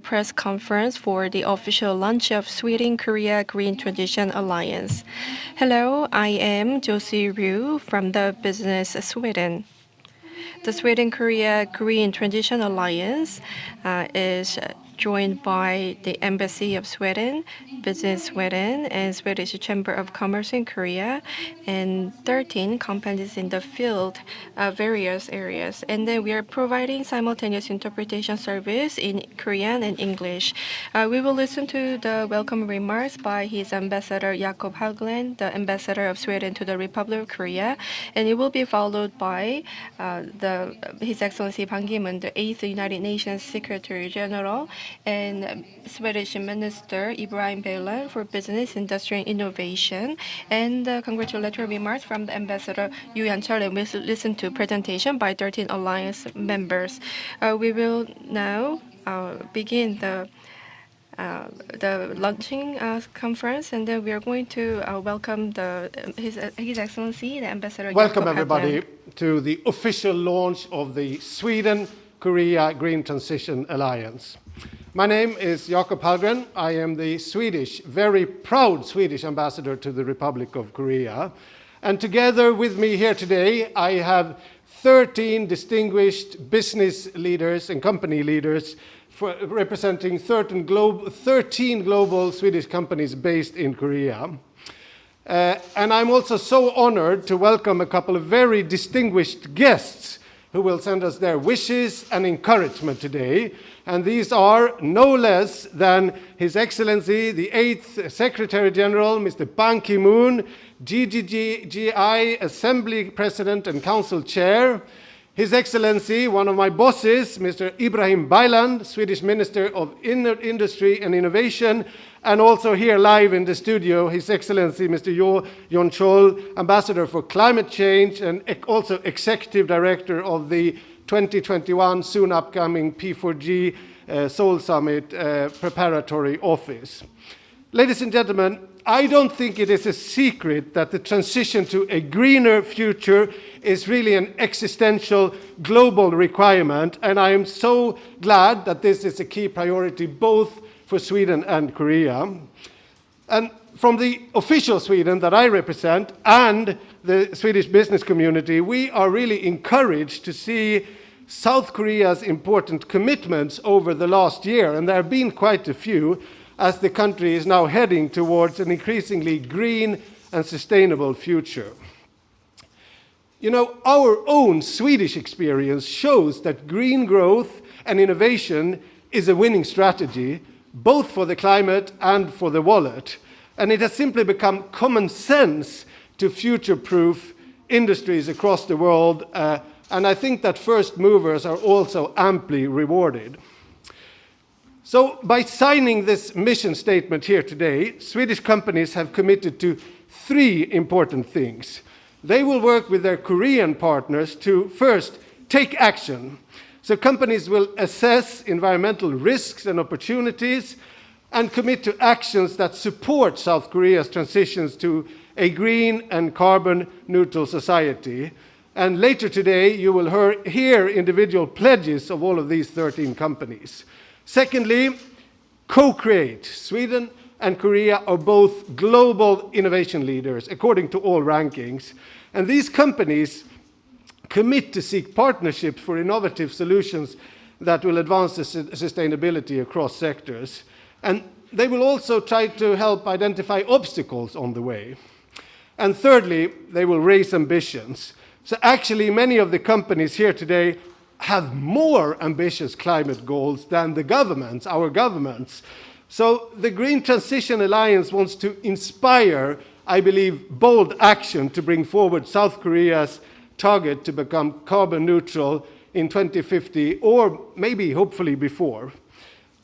press conference for the official launch of Sweden+Korea Green Transition Alliance. Hello, I am Josie Ryu from the Business Sweden. The Sweden-Korea Green Transition Alliance is joined by the Embassy of Sweden, Business Sweden, and Swedish Chamber of Commerce in Korea, and 13 companies in the field of various areas. And then we are providing simultaneous interpretation service in Korean and English. We will listen to the welcome remarks by his ambassador Jakob Haugland, the ambassador of Sweden to the Republic of Korea, and it will be followed by His Excellency Ban Ki-moon, the 8th United Nations Secretary General, and Swedish Minister Ibrahim Baylan for Business, Industry, and Innovation, and congratulatory remarks from the Ambassador Yu Yan-chul, and we'll listen to presentation by 13 Alliance members. We will now begin the launching conference, and then we are going to welcome His Excellency, the Ambassador. Welcome everybody to the official launch of the Sweden-Korea Green Transition Alliance. My name is Jakob Hallgren. I am the very proud Swedish ambassador to the Republic of Korea. And together with me here today, I have 13 distinguished business leaders and company leaders representing 13 global Swedish companies based in Korea. And I'm also so honored to welcome a couple of very distinguished guests who will send us their wishes and encouragement today. And these are no less than His Excellency, the 8th Secretary General, Mr. Ban Ki-moon, GGGI Assembly President and Council Chair, His Excellency, one of my bosses, Mr. Ibrahim Baylan, Swedish Minister of Industry and Innovation, and also here live in the studio, His Excellency, Mr. Yu Yan-chul, Ambassador for Climate Change and also Executive Director of the 2021 soon upcoming P4G Seoul Summit Preparatory Office. Ladies and gentlemen, I don't think it is a secret that the transition to a greener future is really an existential global requirement, and I am so glad that this is a key priority both for Sweden and Korea. And from the official Sweden that I represent and the Swedish business community, we are really encouraged to see South Korea's important commitments over the last year, and there have been quite a few, as the country is now heading towards an increasingly green and sustainable future. You know, our own Swedish experience shows that green growth and innovation is a winning strategy, both for the climate and for the wallet. And it has simply become common sense to future-proof industries across the world, and I think that first movers are also amply rewarded. So by signing this mission statement here today, Swedish companies have committed to 3 important things. They will work with their Korean partners to first take action. So companies will assess environmental risks and opportunities and commit to actions that support South Korea's transitions to a green and carbon neutral society. And later today, you will hear individual pledges of all of these 13 companies. Secondly, co-create. Sweden and Korea are both global innovation leaders, according to all rankings. And these companies commit to seek partnerships for innovative solutions that will advance the sustainability across sectors. And they will also try to help identify obstacles on the way. And thirdly, they will raise ambitions. So actually, many of the companies here today have more ambitious climate goals than the governments, our governments. So the Green Transition Alliance wants to inspire, I believe, bold action to bring forward South Korea's target to become carbon neutral in 2050, or maybe hopefully before.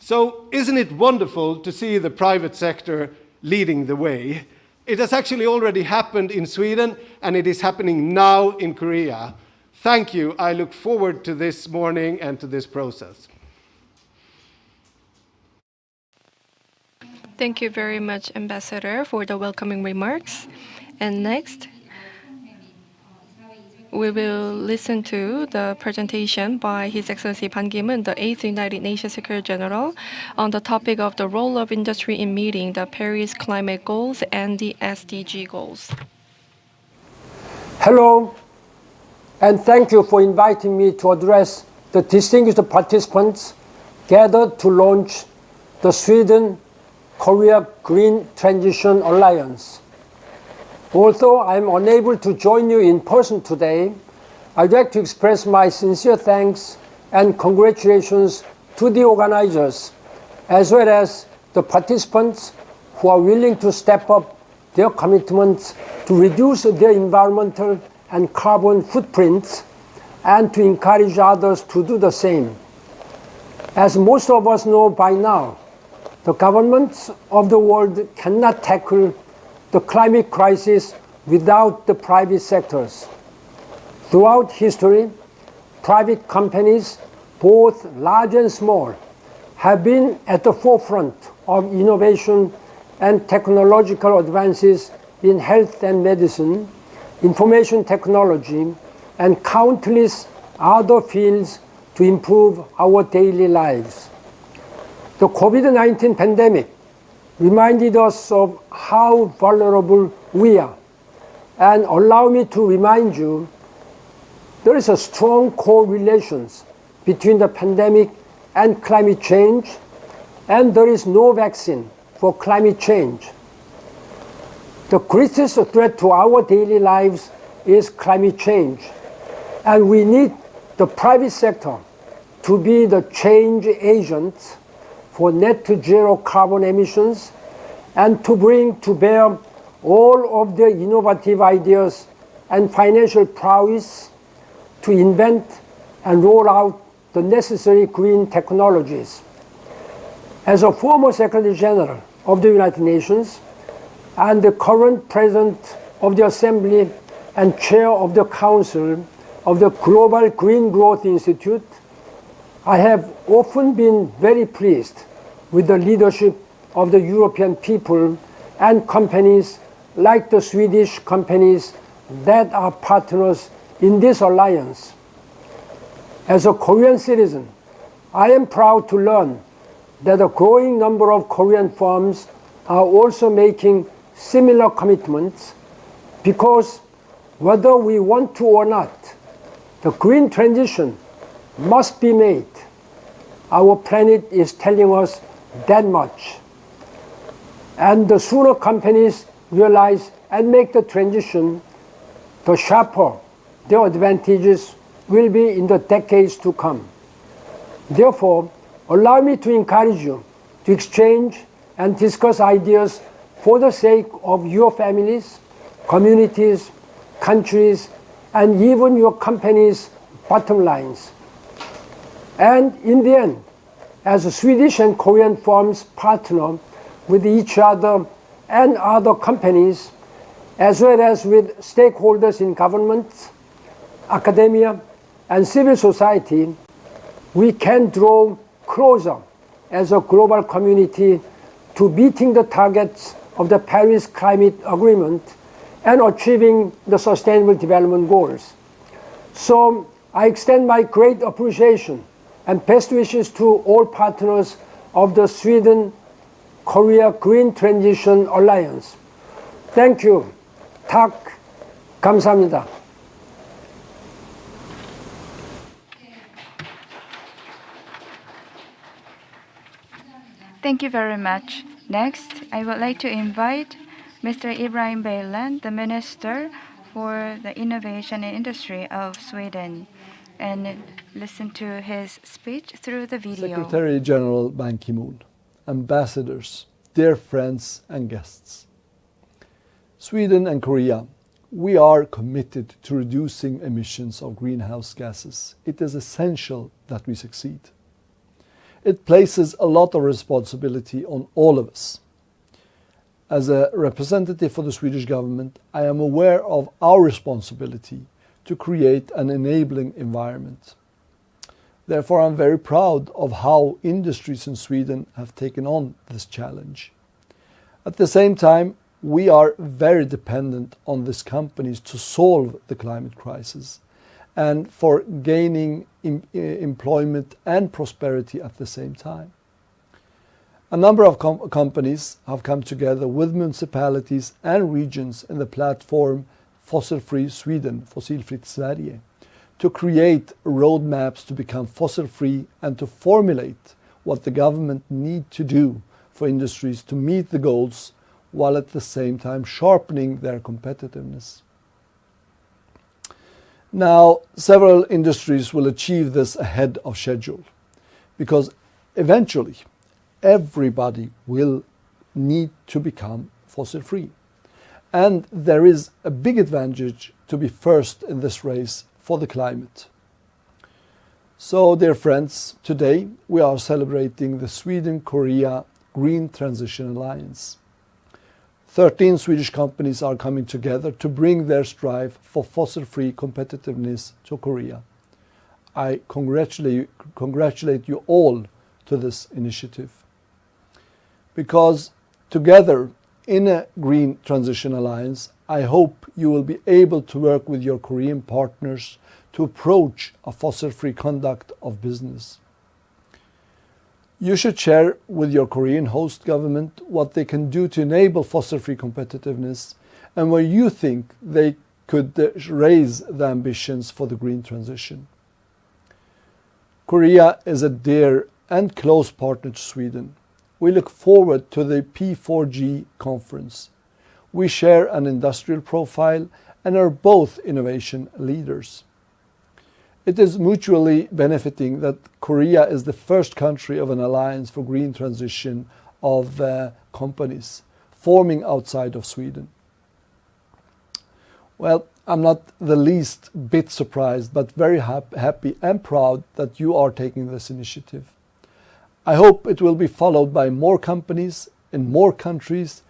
So isn't it wonderful to see the private sector leading the way? It has actually already happened in Sweden, and it is happening now in Korea. Thank you. I look forward to this morning and to this process. Thank you very much, Ambassador, for the welcoming remarks. And next, we will listen to the presentation by His Excellency Ban Ki-moon, the 8th United Nations Secretary General, on the topic of the role of industry in meeting the Paris climate goals and the SDG goals. Hello, and thank you for inviting me to address the distinguished participants gathered to launch the Sweden+Korea Green Transition Alliance. Although I am unable to join you in person today, I'd like to express my sincere thanks and congratulations to the organizers, as well as the participants who are willing to step up their commitments to reduce their environmental and carbon footprints and to encourage others to do the same. As most of us know by now, the governments of the world cannot tackle the climate crisis without the private sectors. Throughout history, private companies, both large and small, have been at the forefront of innovation and technological advances in health and medicine, information technology, and countless other fields to improve our daily lives. The COVID-19 pandemic reminded us of how vulnerable we are. And allow me to remind you, there is a strong correlation between the pandemic and climate change, and there is no vaccine for climate change. The greatest threat to our daily lives is climate change, and we need the private sector to be the change agent for net zero carbon emissions and to bring to bear all of the innovative ideas and financial prowess to invent and roll out the necessary green technologies. As a former Secretary General of the United Nations and the current President of the Assembly and Chair of the Council of the Global Green Growth Institute, I have often been very pleased with the leadership of the European people and companies like the Swedish companies that are partners in this alliance. As a Korean citizen, I am proud to learn that a growing number of Korean firms are also making similar commitments because whether we want to or not, the green transition must be made. Our planet is telling us that much. And the sooner companies realize and make the transition, the sharper their advantages will be in the decades to come. Therefore, allow me to encourage you to exchange and discuss ideas for the sake of your families, communities, countries, and even your company's bottom lines. And in the end, as Swedish and Korean firms partner with each other and other companies, as well as with stakeholders in government, academia, and civil society, we can draw closer as a global community to meeting the targets of the Paris Climate Agreement and achieving the Sustainable Development Goals. So I extend my great appreciation and best wishes to all partners of the Sweden+Korea Green Transition Alliance. Thank you. Tak, 감사합니다. Thank you very much. Next, I would like to invite Mr. Ibrahim Baylan, the Minister for the Innovation and Industry of Sweden, and listen to his speech through the video. Secretary General Ban Ki-moon, ambassadors, dear friends and guests. Sweden and Korea, we are committed to reducing emissions of greenhouse gases. It is essential that we succeed. It places a lot of responsibility on all of us. As a representative for the Swedish government, I am aware of our responsibility to create an enabling environment. Therefore, I'm very proud of how industries in Sweden have taken on this challenge. At the same time, we are very dependent on these companies to solve the climate crisis, and for gaining employment and prosperity at the same time. A number of companies have come together with municipalities and regions in the platform Fossil-Free Sweden, Fossilfritt Sverige, to create roadmaps to become fossil-free and to formulate what the government need to do for industries to meet the goals while at the same time sharpening their competitiveness. Now, several industries will achieve this ahead of schedule because eventually everybody will need to become fossil-free. And there is a big advantage to be first in this race for the climate. So, dear friends, today we are celebrating the Sweden+Korea Green Transition Alliance. 13 Swedish companies are coming together to bring their strive for fossil-free competitiveness to Korea. I congratulate you all to this initiative. Because together in a Green Transition Alliance, I hope you will be able to work with your Korean partners to approach a fossil-free conduct of business. You should share with your Korean host government what they can do to enable fossil-free competitiveness and where you think they could raise the ambitions for the green transition. Korea is a dear and close partner to Sweden. We look forward to the P4G conference. We share an industrial profile and are both innovation leaders. It is mutually benefiting that Korea is the first country of an alliance for green transition of companies forming outside of Sweden. Well, I'm not the least bit surprised, but very happy and proud that you are taking this initiative. I hope it will be followed by more companies in more countries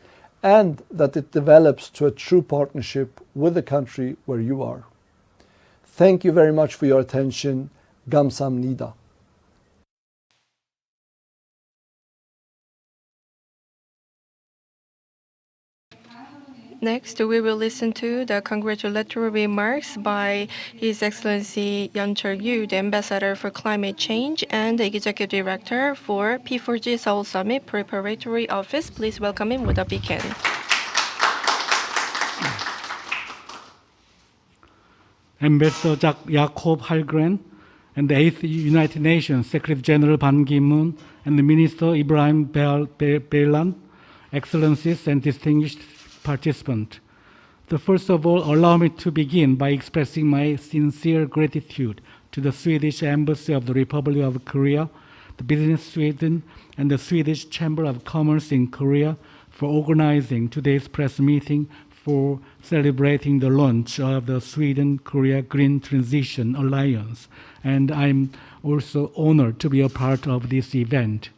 and that it develops to a true partnership with the country where you are. Thank you very much for your attention. Gamsamnida. Next, we will listen to the congratulatory remarks by His Excellency Yeon Chol-yu, the Ambassador for Climate Change and the Executive Director for P4G Seoul Summit Preparatory Office. Please welcome him with a big hand. Ambassador Jakob Hallgren and the 8th United Nations Secretary General Ban Ki-moon and the Minister Ibrahim Beylan, Excellencies and distinguished participants. First of all, allow me to begin by expressing my sincere gratitude to the Swedish Embassy of the Republic of Korea, the Business Sweden, and the Swedish Chamber of Commerce in Korea for organizing today's press meeting for celebrating the launch of the Sweden-Korea Green Transition Alliance, and I'm also honored to be a part of this event.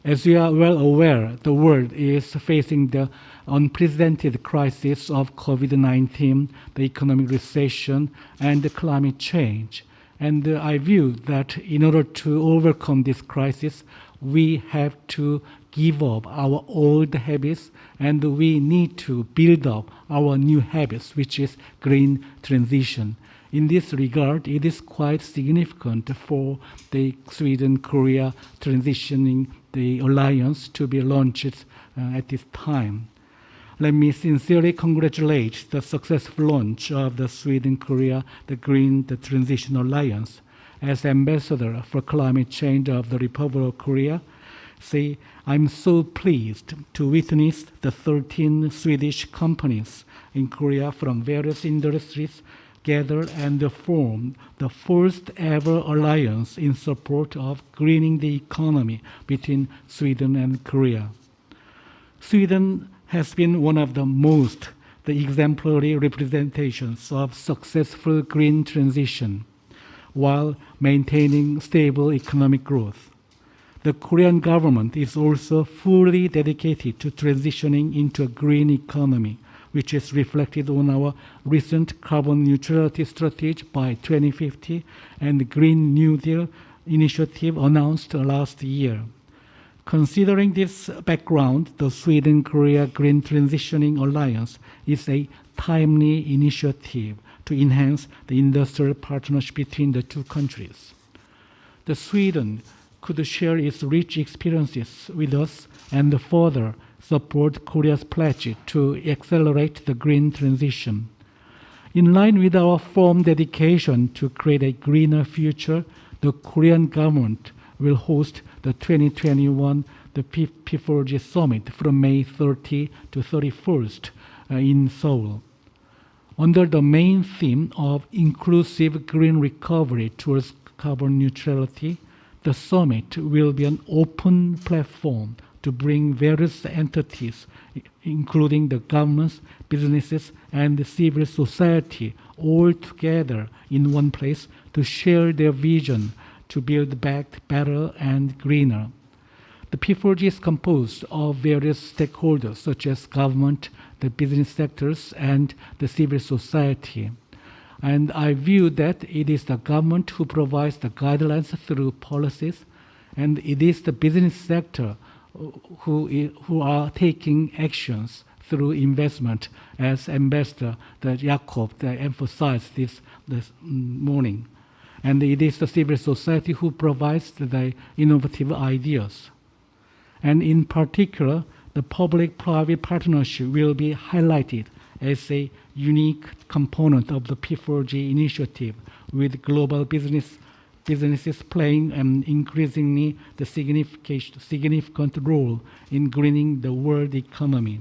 As you are well aware, the world is facing the unprecedented crisis of COVID-19, the economic recession, and the climate change. And I view that in order to overcome this crisis, we have to give up our old habits and we need to build up our new habits, which is green transition. In this regard, it is quite significant for the Sweden-Korea transitioning the alliance to be launched at this time. Let me sincerely congratulate the successful launch of the Sweden-Korea Green Transition Alliance. As Ambassador for Climate Change of the Republic of Korea, I'm so pleased to witness the 13 Swedish companies in Korea from various industries gather and form the first ever alliance in support of greening the economy between Sweden and Korea. Sweden has been one of the exemplary representations of successful green transition while maintaining stable economic growth. The Korean government is also fully dedicated to transitioning into a green economy, which is reflected on our recent carbon neutrality strategy by 2050 and the Green New Deal initiative announced last year. Considering this background, the Sweden-Korea Green Transitioning Alliance is a timely initiative to enhance the industrial partnership between the two countries. The Sweden could share its rich experiences with us and further support Korea's pledge to accelerate the green transition. In line with our firm dedication to create a greener future, the Korean government will host the 2021 P4G Summit from May 30 to 31st in Seoul. Under the main theme of inclusive green recovery towards carbon neutrality, the summit will be an open platform to bring various entities, including the governments, businesses, and the civil society, all together in one place to share their vision to build back better and greener. The P4G is composed of various stakeholders such as government, the business sectors, and the civil society. And I view that it is the government who provides the guidelines through policies, and it is the business sector who are taking actions through investment, as Ambassador Jakob emphasized this morning. And it is the civil society who provides the innovative ideas. And in particular, the public-private partnership will be highlighted as a unique component of the P4G initiative, with global businesses playing an increasingly the significant role in greening the world economy.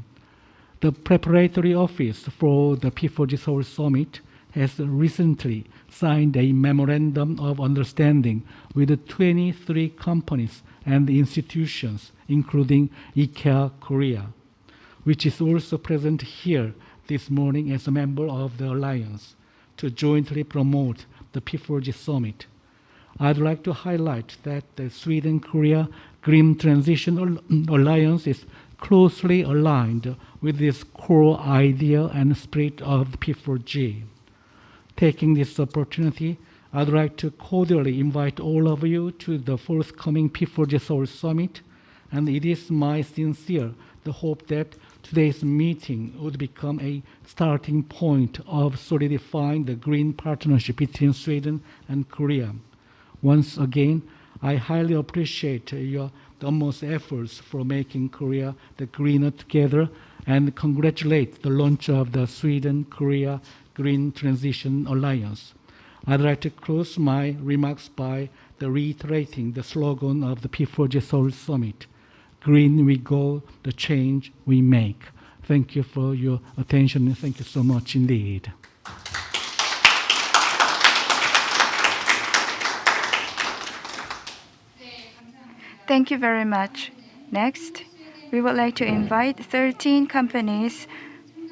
The preparatory office for the P4G Seoul Summit has recently signed a memorandum of understanding with 23 companies and institutions, including IKEA Korea, which is also present here this morning as a member of the Alliance, to jointly promote the P4G Summit. I'd like to highlight that the Sweden+Korea Green Transition Alliance is closely aligned with this core idea and spirit of the P4G. Taking this opportunity, I'd like to cordially invite all of you to the forthcoming P4G Seoul Summit, and it is my sincere hope that today's meeting would become a starting point of solidifying the green partnership between Sweden and Korea. Once again, I highly appreciate your utmost efforts for making Korea the greener together, and congratulate the launch of the Sweden-Korea Green Transition Alliance. I'd like to close my remarks by reiterating the slogan of the P4G Seoul Summit: Green we go, the change we make. Thank you for your attention, and thank you so much indeed. Thank you very much. Next, we would like to invite 13 companies,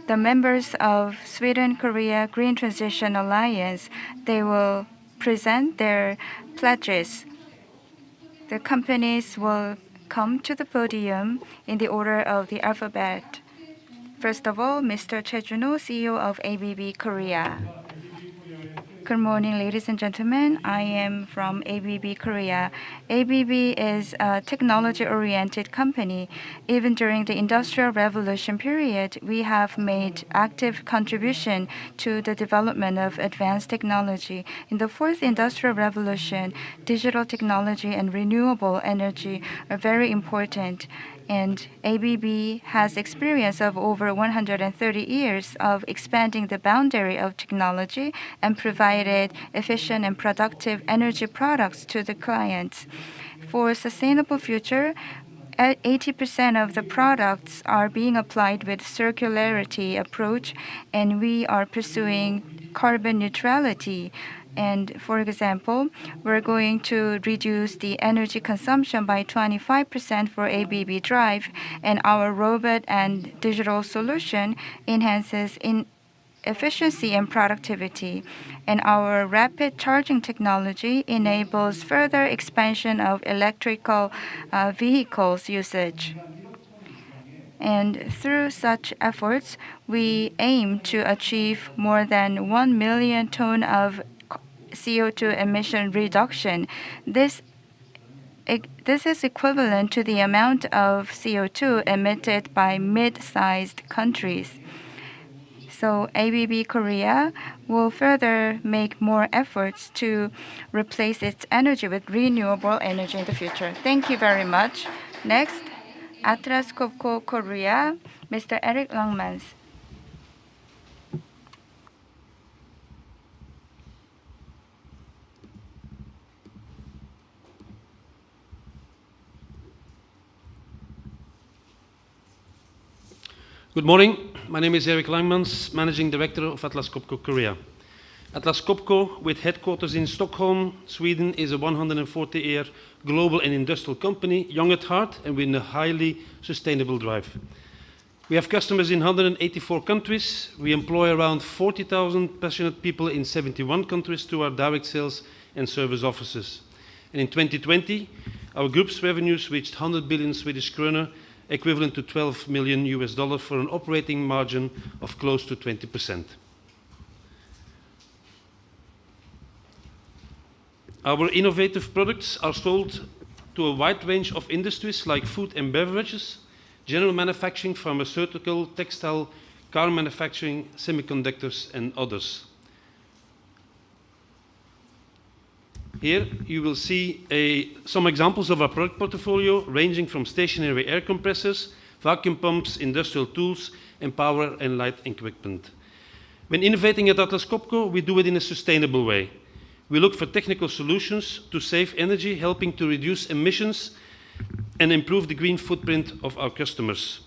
the members of Sweden-Korea Green Transition Alliance. They will present their pledges. The companies will come to the podium in the order of the alphabet. First of all, Mr. Choi Jun-ho, CEO of ABB Korea. Good morning, ladies and gentlemen. I am from ABB Korea. ABB is a technology-oriented company. Even during the Industrial Revolution period, we have made active contribution to the development of advanced technology. In the fourth Industrial Revolution, digital technology and renewable energy are very important. And ABB has experience of over 130 years of expanding the boundary of technology and provided efficient and productive energy products to the clients. For a sustainable future, 80% of the products are being applied with circularity approach, and we are pursuing carbon neutrality. And for example, we're going to reduce the energy consumption by 25% for ABB Drive, and our robot and digital solution enhances efficiency and productivity. And our rapid charging technology enables further expansion of electrical vehicles usage. And through such efforts, we aim to achieve more than 1 million tons of CO2 emission reduction. This is equivalent to the amount of CO2 emitted by mid-sized countries. So ABB Korea will further make more efforts to replace its energy with renewable energy in the future. Thank you very much. Next, Atlas Copco Korea, Mr. Eric Langmans. Good morning. My name is Eric Langmans, Managing Director of Atlas Copco Korea. Atlas Copco, with headquarters in Stockholm, Sweden, is a 140-year global and industrial company, young at heart and with a highly sustainable drive. We have customers in 184 countries. We employ around 40,000 passionate people in 71 countries through our direct sales and service offices. And in 2020, our group's revenues reached 100 billion Swedish kroner, equivalent to $12 million for an operating margin of close to 20%. Our innovative products are sold to a wide range of industries like food and beverages, general manufacturing, pharmaceutical, textile, car manufacturing, semiconductors, and others. Here you will see some examples of our product portfolio, ranging from stationary air compressors, vacuum pumps, industrial tools, and power and light equipment. When innovating at Atlas Copco, we do it in a sustainable way. We look for technical solutions to save energy, helping to reduce emissions and improve the green footprint of our customers.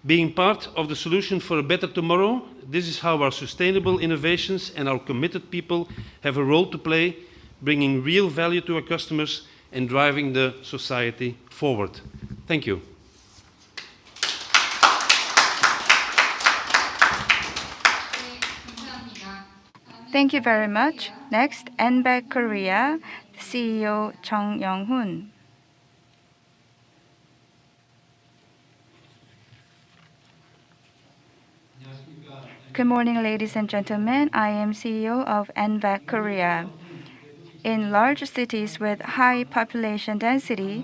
Being part of the solution for a better tomorrow, this is how our sustainable innovations and our committed people have a role to play, bringing real value to our customers and driving the society forward. Thank you. Thank you very much. Next, NBAC Korea, CEO Chung Young-hoon. Good morning, ladies and gentlemen. I am CEO of NBAC Korea. In large cities with high population density,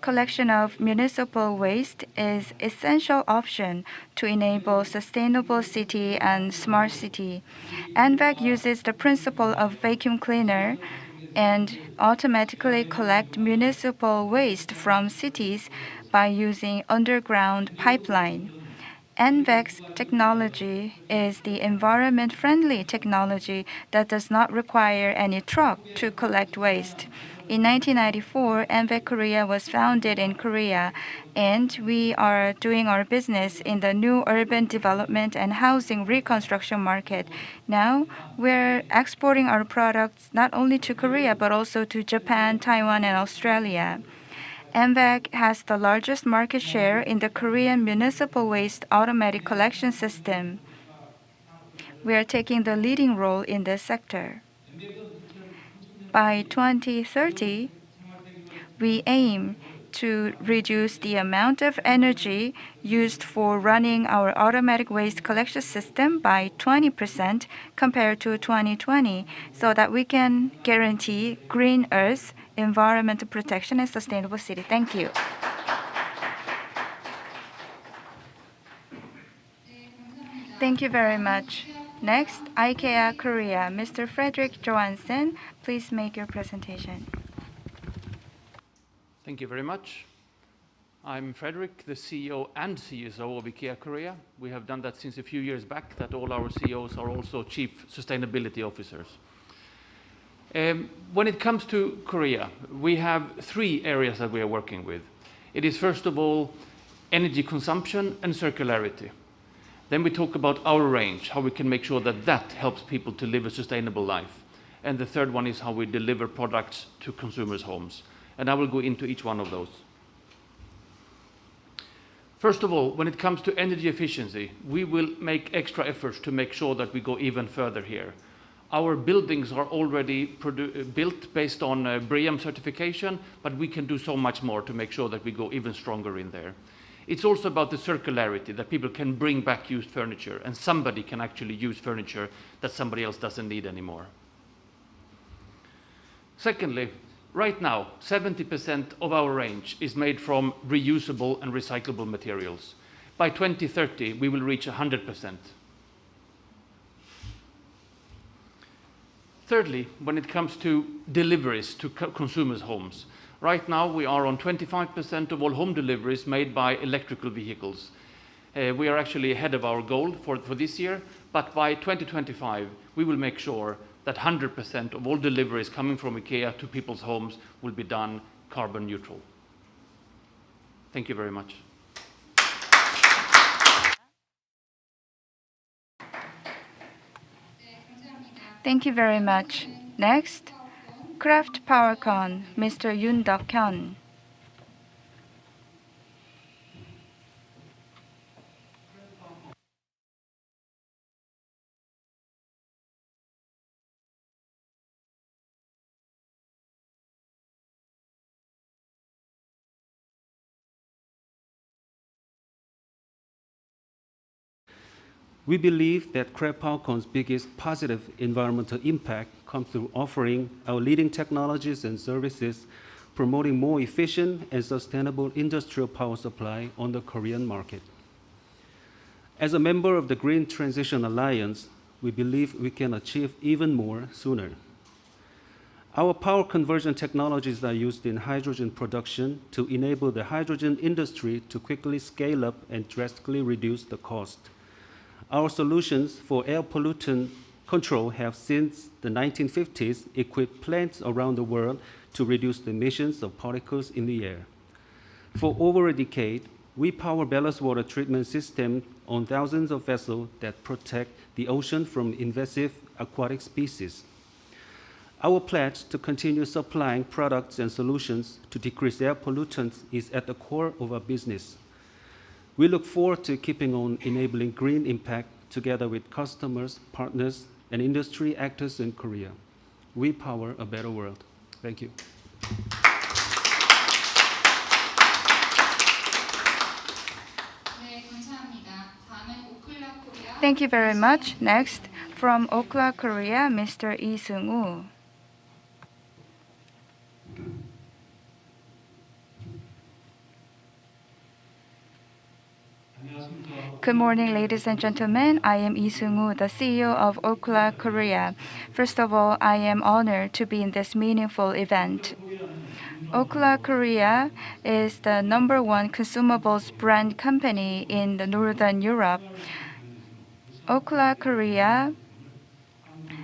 collection of municipal waste is essential option to enable sustainable city and smart city. NBAC uses the principle of vacuum cleaner and automatically collect municipal waste from cities by using underground pipeline. NBAC's technology is the environment-friendly technology that does not require any truck to collect waste. In 1994, NBAC Korea was founded in Korea, and we are doing our business in the new urban development and housing reconstruction market. Now, we're exporting our products not only to Korea, but also to Japan, Taiwan, and Australia. NBAC has the largest market share in the Korean municipal waste automatic collection system. We are taking the leading role in this sector. By 2030, we aim to reduce the amount of energy used for running our automatic waste collection system by 20% compared to 2020, so that we can guarantee green earth, environmental protection, and sustainable city. Thank you. Thank you very much. Next, IKEA Korea, Mr. Frederick Johansen, please make your presentation. Thank you very much. I'm Frederick, the CEO and CSO of IKEA Korea. We have done that since a few years back, that all our CEOs are also Chief Sustainability Officers. When it comes to Korea, we have three areas that we are working with. It is, first of all, energy consumption and circularity. Then we talk about our range, how we can make sure that that helps people to live a sustainable life. And the third one is how we deliver products to consumers' homes. And I will go into each one of those. First of all, when it comes to energy efficiency, we will make extra efforts to make sure that we go even further here. Our buildings are already built based on BREEAM certification, but we can do so much more to make sure that we go even stronger in there. It's also about the circularity, that people can bring back used furniture and somebody can actually use furniture that somebody else doesn't need anymore. Secondly, right now, 70% of our range is made from reusable and recyclable materials. By 2030, we will reach 100%. Thirdly, when it comes to deliveries to consumers' homes, right now we are on 25% of all home deliveries made by electrical vehicles. We are actually ahead of our goal for this year, but by 2025 we will make sure that 100% of all deliveries coming from IKEA to people's homes will be done carbon neutral. Thank you very much. Thank you very much. Next, Craft PowerCon, Mr. Yoon Duk-hyun. We believe that Craft PowerCon's biggest positive environmental impact comes through offering our leading technologies and services, promoting more efficient and sustainable industrial power supply on the Korean market. As a member of the Green Transition Alliance, we believe we can achieve even more sooner. Our power conversion technologies are used in hydrogen production to enable the hydrogen industry to quickly scale up and drastically reduce the cost. Our solutions for air pollutant control have since the 1950s equipped plants around the world to reduce the emissions of particles in the air. For over a decade, we power ballast water treatment systems on thousands of vessels that protect the ocean from invasive aquatic species. Our pledge to continue supplying products and solutions to decrease air pollutants is at the core of our business. We look forward to keeping on enabling green impact together with customers, partners, and industry actors in Korea. We power a better world. Thank you. Thank you very much. Next, from Okla, Korea, Mr. Lee Seung-woo. Good morning, ladies and gentlemen. I am Lee Seung-woo, the CEO of Okla, Korea. First of all, I am honored to be in this meaningful event. Okla, Korea is the #1 consumables brand company in the Northern Europe. Okla, Korea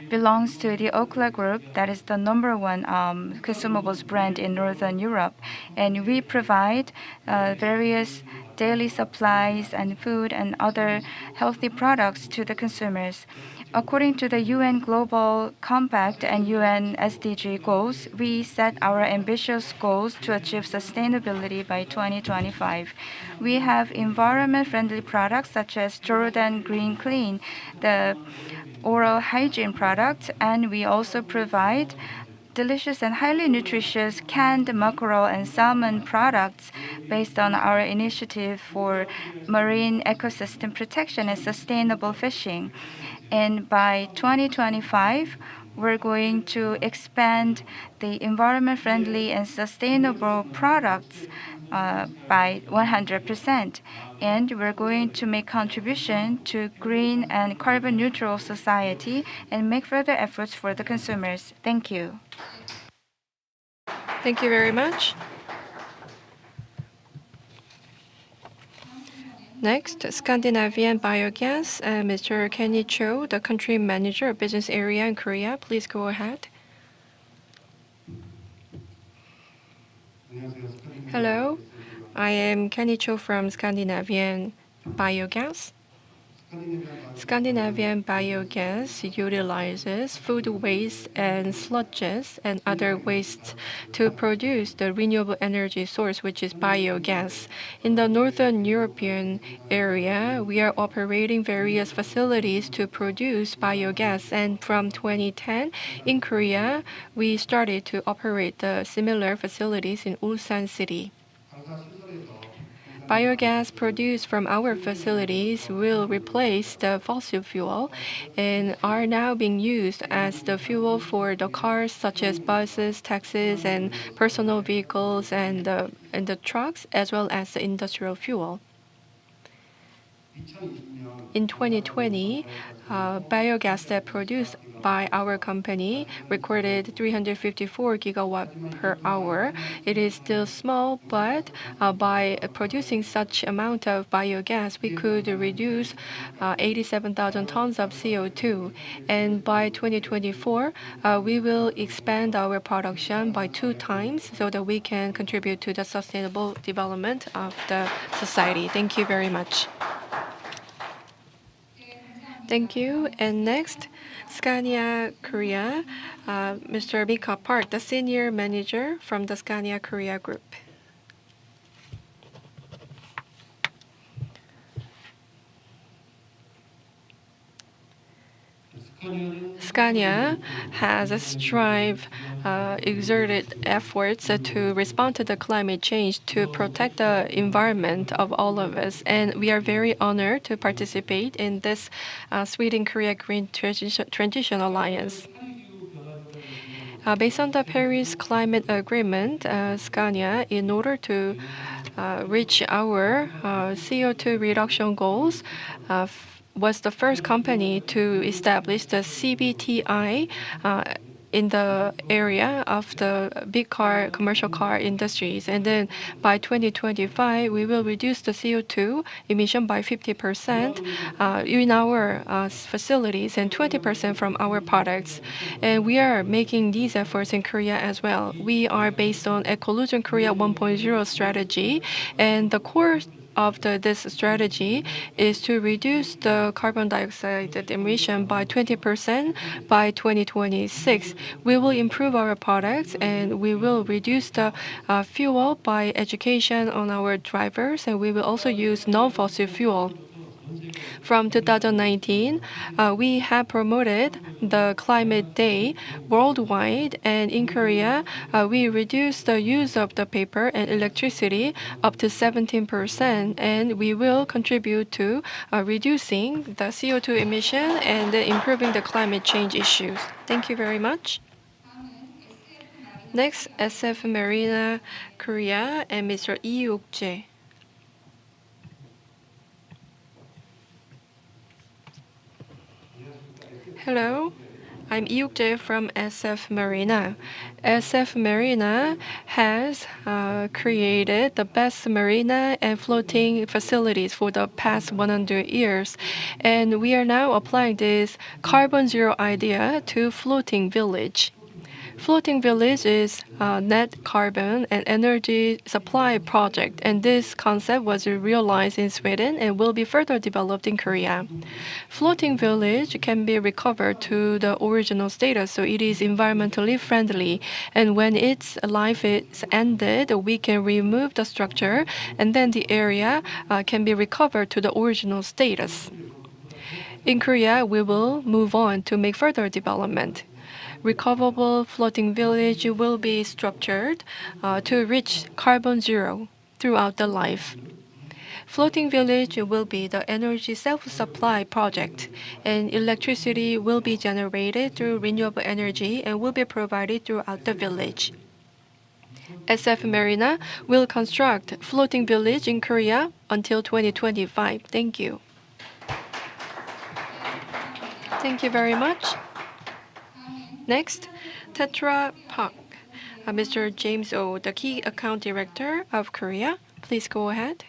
belongs to the Okla Group, that is the #1 consumables brand in Northern Europe. And we provide various daily supplies and food and other healthy products to the consumers. According to the UN Global Compact and UN SDG goals, we set our ambitious goals to achieve sustainability by 2025. We have environment-friendly products such as Jordan Green Clean, the oral hygiene product, and we also provide delicious and highly nutritious canned mackerel and salmon products based on our initiative for marine ecosystem protection and sustainable fishing. And by 2025, we're going to expand the environment-friendly and sustainable products by 100%. And we're going to make contribution to green and carbon neutral society and make further efforts for the consumers. Thank you. Thank you very much. Next, Scandinavian Biogas, Mr. Kenny Cho, the Country Manager of Business Area in Korea. Please go ahead. Hello, I am Kenny Cho from Scandinavian Biogas. Scandinavian Biogas utilizes food waste and sludges and other wastes to produce the renewable energy source, which is biogas. In the Northern European area, we are operating various facilities to produce biogas, and from 2010 in Korea, we started to operate the similar facilities in Ulsan City. Biogas produced from our facilities will replace the fossil fuel and are now being used as the fuel for the cars such as buses, taxis, and personal vehicles and the trucks, as well as the industrial fuel. In 2020, biogas that produced by our company recorded 354 gigawatt per hour. It is still small, but by producing such amount of biogas, we could reduce 87,000 tons of CO2. And by 2024, we will expand our production by 2 times so that we can contribute to the sustainable development of the society. Thank you very much. Thank you. And next, Scania Korea, Mr. Mika Park, the senior manager from the Scania Korea Group. Scania has exerted efforts to respond to the climate change to protect the environment of all of us. And we are very honored to participate in this Sweden+Korea Green Transition Alliance. Based on the Paris Climate Agreement, Scania, in order to reach our CO2 reduction goals, was the first company to establish the CBTI in the area of the big commercial car industries. And then by 2025, we will reduce the CO2 emission by 50% in our facilities and 20% from our products. And we are making these efforts in Korea as well. We are based on Ecolution Korea 1.0 strategy, and the core of this strategy is to reduce the carbon dioxide emission by 20% by 2026. We will improve our products and we will reduce the fuel by education on our drivers, and we will also use non-fossil fuel. From 2019, we have promoted the Climate Day worldwide, and in Korea, we reduced the use of the paper and electricity up to 17%, and we will contribute to reducing the CO2 emission and improving the climate change issues. Thank you very much. Next, SF Marina Korea and Mr. Lee Uk-jae. Hello, I'm Lee Uk-jae from SF Marina. SF Marina has created the best marina and floating facilities for the past 100 years. And we are now applying this carbon zero idea to floating village. Floating Village is a net carbon and energy supply project, and this concept was realized in Sweden and will be further developed in Korea. Floating Village can be recovered to the original status, so it is environmentally friendly. And when its life is ended, we can remove the structure, and then the area can be recovered to the original status. In Korea, we will move on to make further development. Recoverable floating village will be structured to reach carbon zero throughout the life. Floating village will be the energy self-supply project, and electricity will be generated through renewable energy and will be provided throughout the village. SF Marina will construct floating village in Korea until 2025. Thank you. Thank you very much. Next, Tetra Pak. Mr. James Oh, the Key Account Director of Korea. Please go ahead.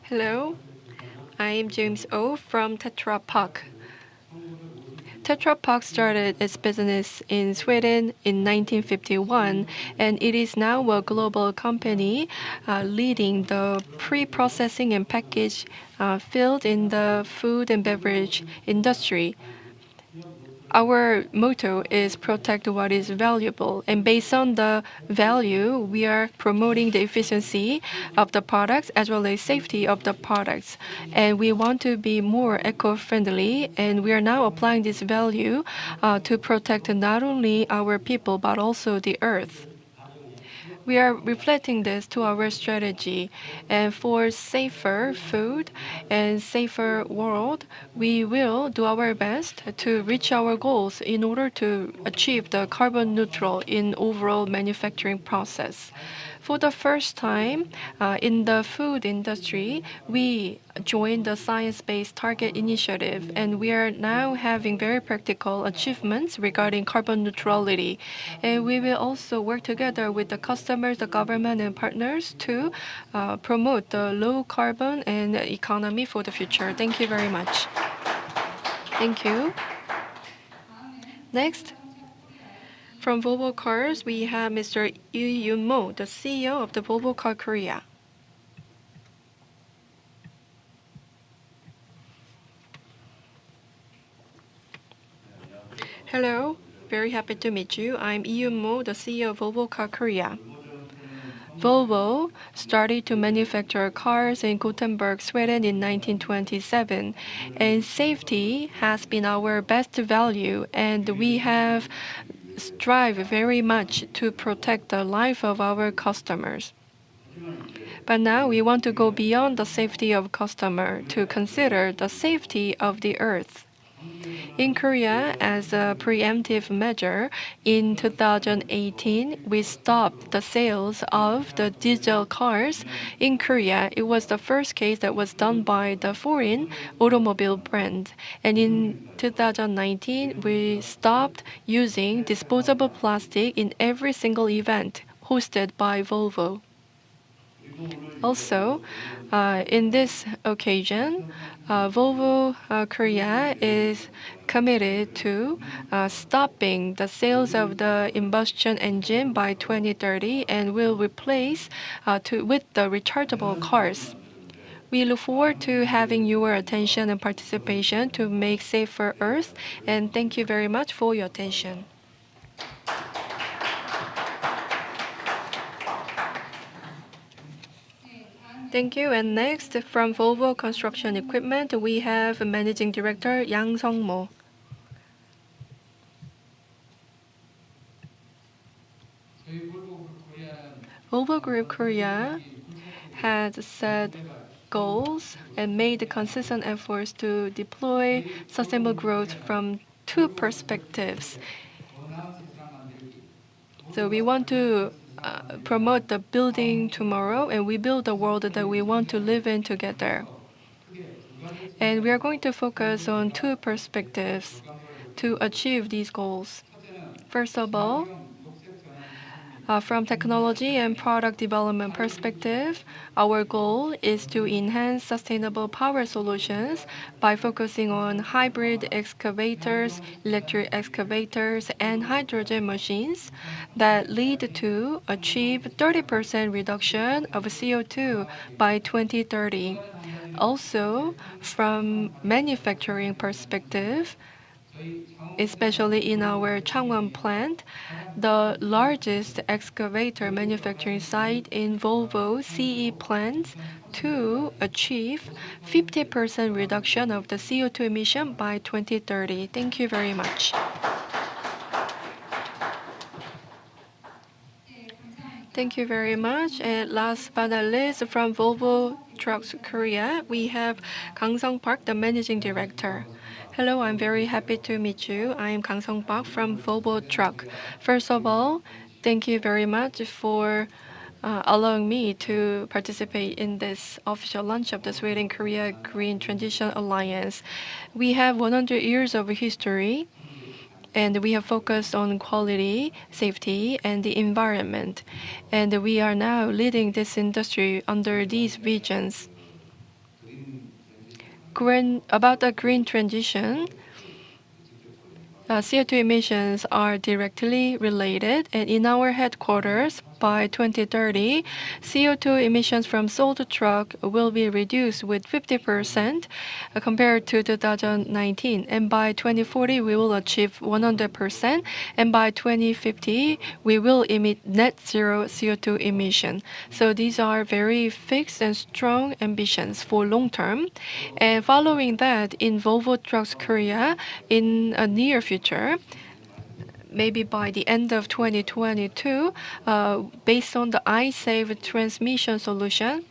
Hello, I am James Oh from Tetra Pak. Tetra Pak started its business in Sweden in 1951, and it is now a global company leading the pre-processing and package field in the food and beverage industry. Our motto is protect what is valuable, and based on the value, we are promoting the efficiency of the products as well as safety of the products. And we want to be more eco-friendly, and we are now applying this value to protect not only our people but also the earth. We are reflecting this to our strategy. And for safer food and safer world, we will do our best to reach our goals in order to achieve the carbon neutral in overall manufacturing process. For the first time in the food industry, we joined the Science-Based Target Initiative, and we are now having very practical achievements regarding carbon neutrality. And we will also work together with the customers, the government, and partners to promote the low carbon and economy for the future. Thank you very much. Thank you. Next. From Volvo Cars, we have Mr. Yu Yun-mo, the CEO of the Volvo Car Korea. Hello, very happy to meet you. I'm Yu Yun-mo, the CEO of Volvo Car Korea. Volvo started to manufacture cars in Gothenburg, Sweden in 1927, and safety has been our best value, and we have strive very much to protect the life of our customers. But now we want to go beyond the safety of customer to consider the safety of the earth. In Korea, as a preemptive measure, in 2018, we stopped the sales of the diesel cars. In Korea, it was the first case that was done by the foreign automobile brand. And in 2019, we stopped using disposable plastic in every single event hosted by Volvo. Also, in this occasion, Volvo Korea is committed to stopping the sales of the combustion engine by 2030 and will replace with the rechargeable cars. We look forward to having your attention and participation to make safer Earth, and thank you very much for your attention. Thank you. And next, from Volvo Construction Equipment, we have Managing Director Yang Sung-mo. Volvo Group Korea has set goals and made consistent efforts to deploy sustainable growth from two perspectives. So we want to promote the building tomorrow, and we build the world that we want to live in together. And we are going to focus on two perspectives to achieve these goals. First of all, from technology and product development perspective, our goal is to enhance sustainable power solutions by focusing on hybrid excavators, electric excavators, and hydrogen machines that lead to achieve 30% reduction of CO2 by 2030. Also, from manufacturing perspective, especially in our Changwon plant, the largest excavator manufacturing site in Volvo CE plants, to achieve 50% reduction of the CO2 emission by 2030. Thank you very much. Thank you very much. And last but not least, from Volvo Trucks Korea, we have Kang Sung Park, the Managing Director. Hello, I'm very happy to meet you. I am Kang Sung Park from Volvo Truck. First of all, thank you very much for allowing me to participate in this official launch of the Sweden+Korea Green Transition Alliance. We have 100 years of history, and we have focused on quality, safety, and the environment. And we are now leading this industry under these regions. About the green transition, CO2 emissions are directly related, and in our headquarters, by 2030, CO2 emissions from sold truck will be reduced with 50% compared to 2019. And by 2040, we will achieve 100%. And by 2050, we will emit net zero CO2 emission. So these are very fixed and strong ambitions for long term. And following that, in Volvo Trucks Korea, in a near future, maybe by the end of 2022, based on the iSave transmission solution,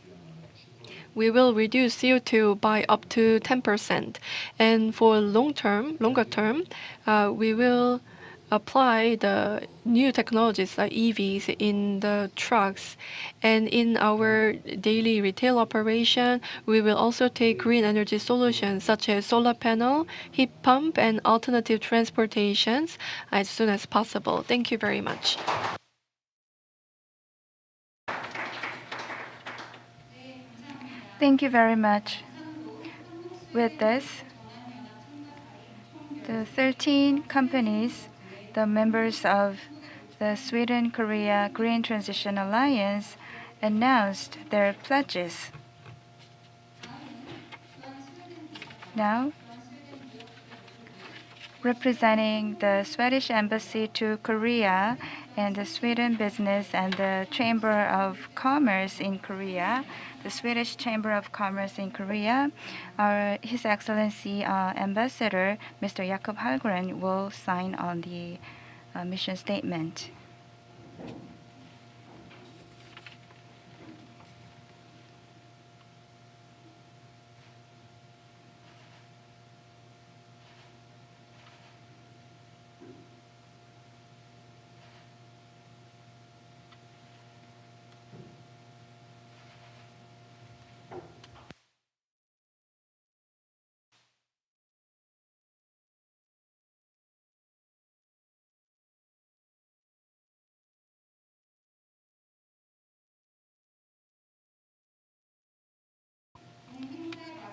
we will reduce CO2 by up to 10%. And for longer term, we will apply the new technologies like EVs in the trucks. And in our daily retail operation, we will also take green energy solutions such as solar panel, heat pump, and alternative transportations as soon as possible. Thank you very much. Thank you very much. With this, the 13 companies, the members of the Sweden+Korea Green Transition Alliance, announced their pledges. Now, representing the Swedish Embassy to Korea and the Sweden Business and the Chamber of Commerce in Korea, the Swedish Chamber of Commerce in Korea, His Excellency Ambassador Mr. Jakob Hallgren will sign on the mission statement.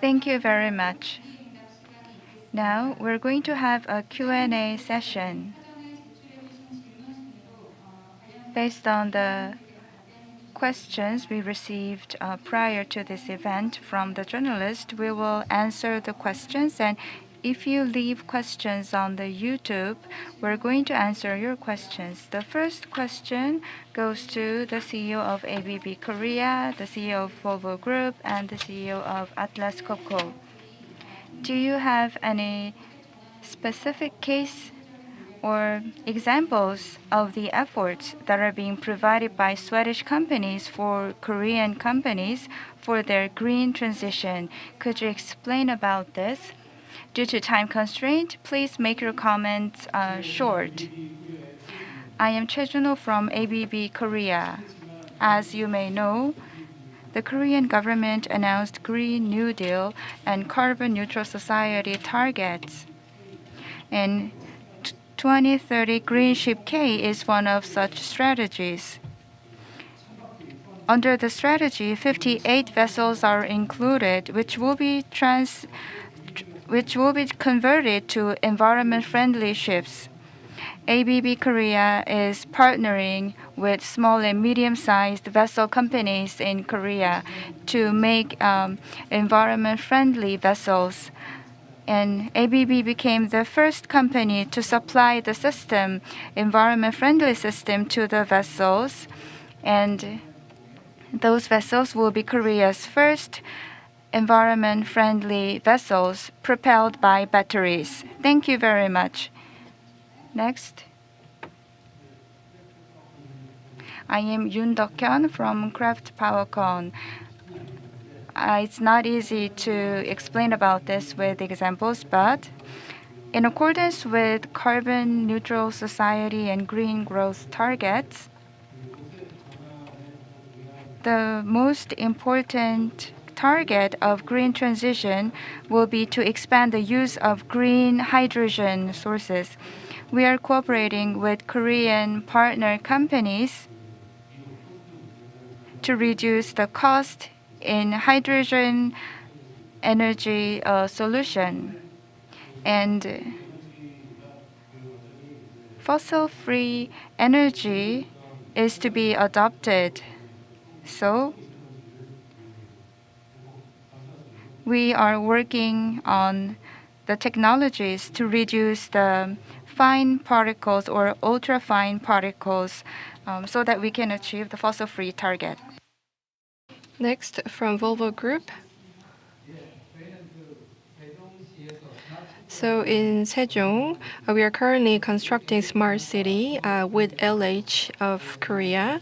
Thank you very much. Now we're going to have a Q&A session. Based on the questions we received prior to this event from the journalist, we will answer the questions. And if you leave questions on the YouTube, we're going to answer your questions. The first question goes to the CEO of ABB Korea, the CEO of Volvo Group, and the CEO of Atlas Copco. Do you have any specific case or examples of the efforts that are being provided by Swedish companies for Korean companies for their green transition? Could you explain about this? Due to time constraint, please make your comments short. I am Choi Jun-ho from ABB Korea. As you may know, the Korean government announced Green New Deal and carbon neutral society targets. And 2030 Green Ship K is one of such strategies. Under the strategy, 58 vessels are included, which will be converted to environment-friendly ships. ABB Korea is partnering with small and medium-sized vessel companies in Korea to make environment-friendly vessels. And ABB became the first company to supply the system, environment-friendly system, to the vessels. And those vessels will be Korea's first environment-friendly vessels propelled by batteries. Thank you very much. Next. I am Yoon Dok-hyun from Craft PowerCon. It's not easy to explain about this with examples, but in accordance with carbon neutral society and green growth targets, the most important target of green transition will be to expand the use of green hydrogen sources. We are cooperating with Korean partner companies to reduce the cost in hydrogen energy solution. And fossil-free energy is to be adopted. So we are working on the technologies to reduce the fine particles or ultra-fine particles so that we can achieve the fossil-free target. Next, from Volvo Group. So in Sejong, we are currently constructing smart city with LH of Korea.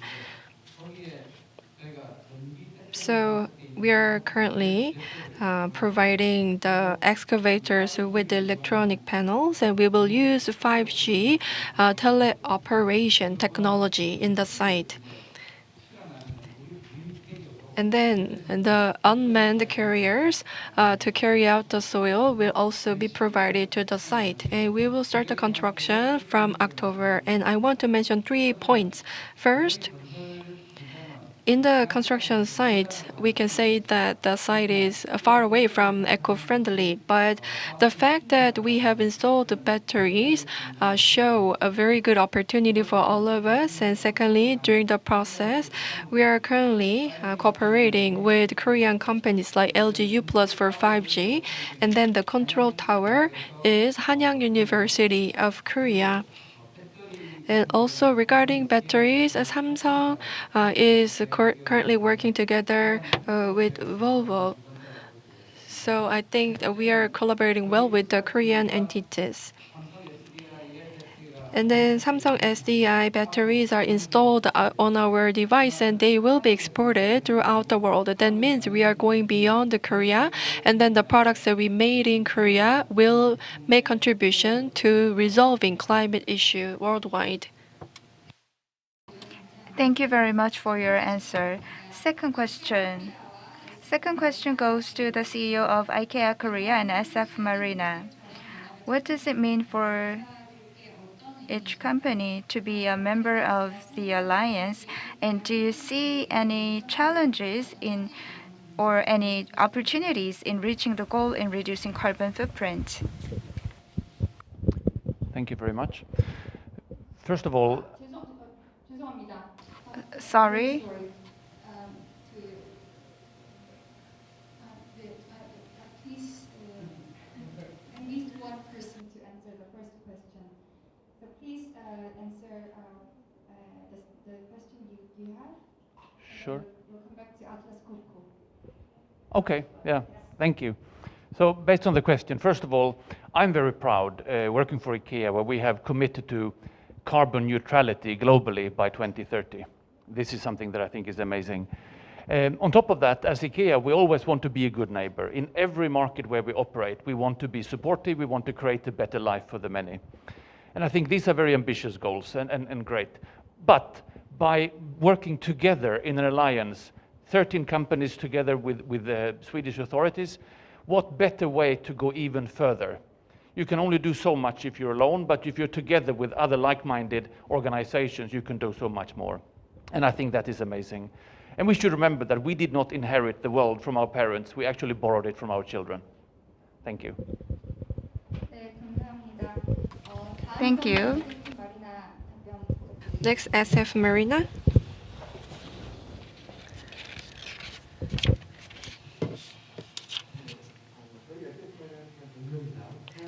So we are currently providing the excavators with the electronic panels, and we will use 5G teleoperation technology in the site. And then the unmanned carriers to carry out the soil will also be provided to the site. And we will start the construction from October. And I want to mention 3 points. First, in the construction site, we can say that the site is far away from eco-friendly, but the fact that we have installed the batteries show a very good opportunity for all of us. And secondly, during the process, we are currently cooperating with Korean companies like LG U+ for 5G, and then the control tower is Hanyang University of Korea. And also regarding batteries, Samsung is currently working together with Volvo. So I think that we are collaborating well with the Korean entities. And then Samsung SDI batteries are installed on our device and they will be exported throughout the world. That means we are going beyond Korea, and then the products that we made in Korea will make contribution to resolving climate issue worldwide. Thank you very much for your answer. Second question. Second question goes to the CEO of IKEA Korea and SF Marina. What does it mean for each company to be a member of the alliance, and do you see any challenges in or any opportunities in reaching the goal in reducing carbon footprint? Thank you very much. First of all, Sorry. Please, at least one person to answer the first question. So please answer the question you have. sure. We'll come back to Atlas Copco. Okay, yeah, thank you. So based on the question, first of all, I'm very proud working for IKEA, where we have committed to carbon neutrality globally by 2030. This is something that I think is amazing. On top of that, as IKEA, we always want to be a good neighbor. In every market where we operate, we want to be supportive, we want to create a better life for the many. And I think these are very ambitious goals and great. But by working together in an alliance, 13 companies together with the Swedish authorities, what better way to go even further? You can only do so much if you're alone, but if you're together with other like-minded organizations, you can do so much more. And I think that is amazing. And we should remember that we did not inherit the world from our parents, we actually borrowed it from our children. Thank you. Thank you. Next, SF Marina.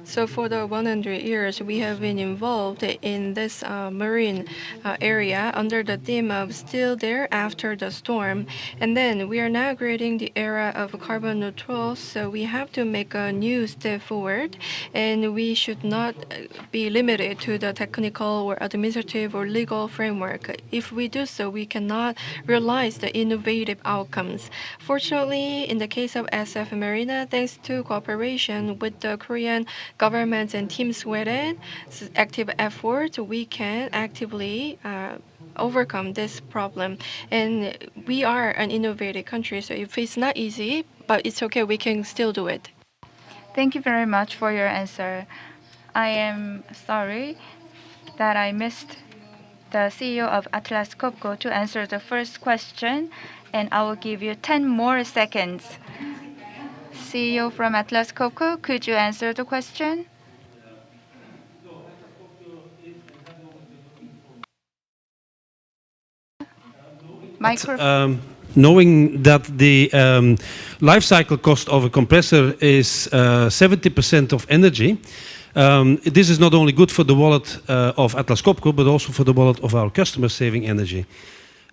So for the 100 years, we have been involved in this marine area under the theme of Still There After the Storm. And then we are now creating the era of carbon neutral, so we have to make a new step forward. And we should not be limited to the technical or administrative or legal framework. If we do so, we cannot realize the innovative outcomes. Fortunately, in the case of SF Marina, thanks to cooperation with the Korean government and Team Sweden's active efforts, we can actively overcome this problem. And we are an innovative country, so if it's not easy, but it's okay, we can still do it. Thank you very much for your answer. I am sorry that I missed the CEO of Atlas Copco to answer the first question, and I will give you 10 more seconds. CEO from Atlas Copco, could you answer the question? Knowing that the life cycle cost of a compressor is 70% of energy, this is not only good for the wallet of Atlas Copco, but also for the wallet of our customers, saving energy.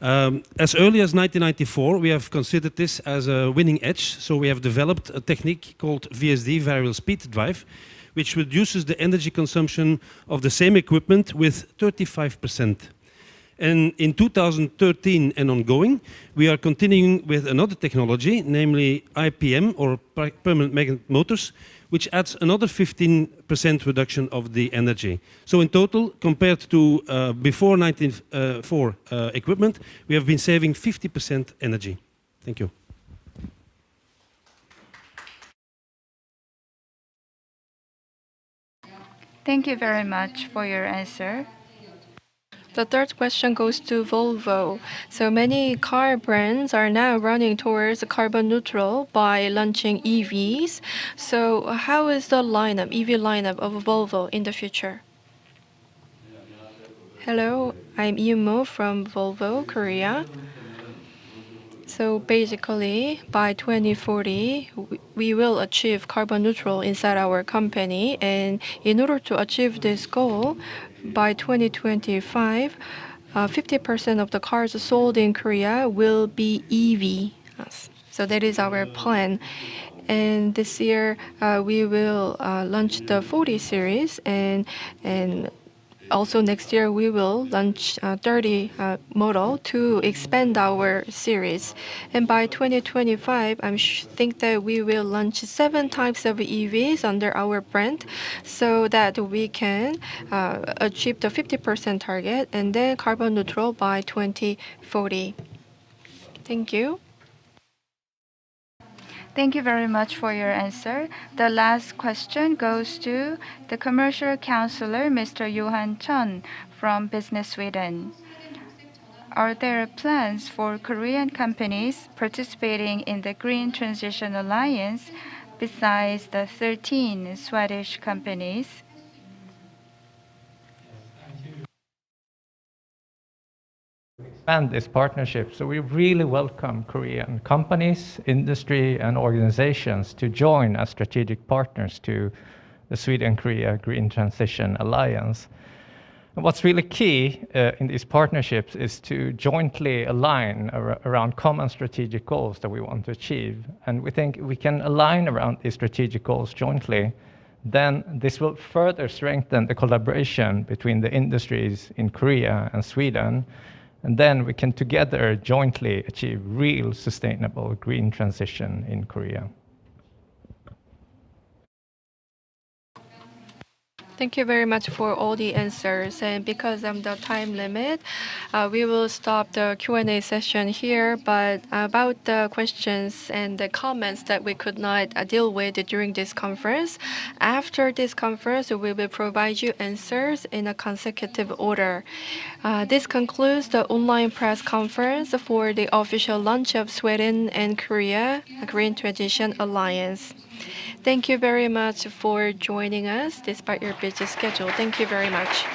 As early as 1994, we have considered this as a winning edge, so we have developed a technique called VSD, variable speed drive, which reduces the energy consumption of the same equipment with 35%. And in 2013 and ongoing, we are continuing with another technology, namely IPM, or permanent magnet motors, which adds another 15% reduction of the energy. So in total, compared to before 1904 equipment, we have been saving 50% energy. Thank you. Thank you very much for your answer. The third question goes to Volvo. So many car brands are now running towards carbon neutral by launching EVs. So how is the EV lineup of Volvo in the future? Hello, I'm Yumo from Volvo, Korea. So basically, by 2040, we will achieve carbon neutral inside our company. And in order to achieve this goal, by 2025, 50% of the cars sold in Korea will be EV. So that is our plan. And this year, we will launch the 40 series, and also next year we will launch 30 model to expand our series. And by 2025, I think that we will launch 7 types of EVs under our brand so that we can achieve the 50% target and then carbon neutral by 2040. Thank you. Thank you very much for your answer. The last question goes to the Commercial Counselor, Mr. Johan Chun from Business Sweden. Are there plans for Korean companies participating in the Green Transition Alliance besides the 13 Swedish companies? Expand this partnership. So we really welcome Korean companies, industry, and organizations to join as strategic partners to the Sweden+Korea Green Transition Alliance. And what's really key in these partnerships is to jointly align around common strategic goals that we want to achieve. And we think we can align around these strategic goals jointly, then this will further strengthen the collaboration between the industries in Korea and Sweden. And then we can together jointly achieve real sustainable green transition in Korea. Thank you very much for all the answers. And because of the time limit, we will stop the Q&A session here. But about the questions and the comments that we could not deal with during this conference, after this conference, we will provide you answers in a consecutive order. This concludes the online press conference for the official launch of Sweden and Korea Green Transition Alliance. Thank you very much for joining us despite your busy schedule. Thank you very much.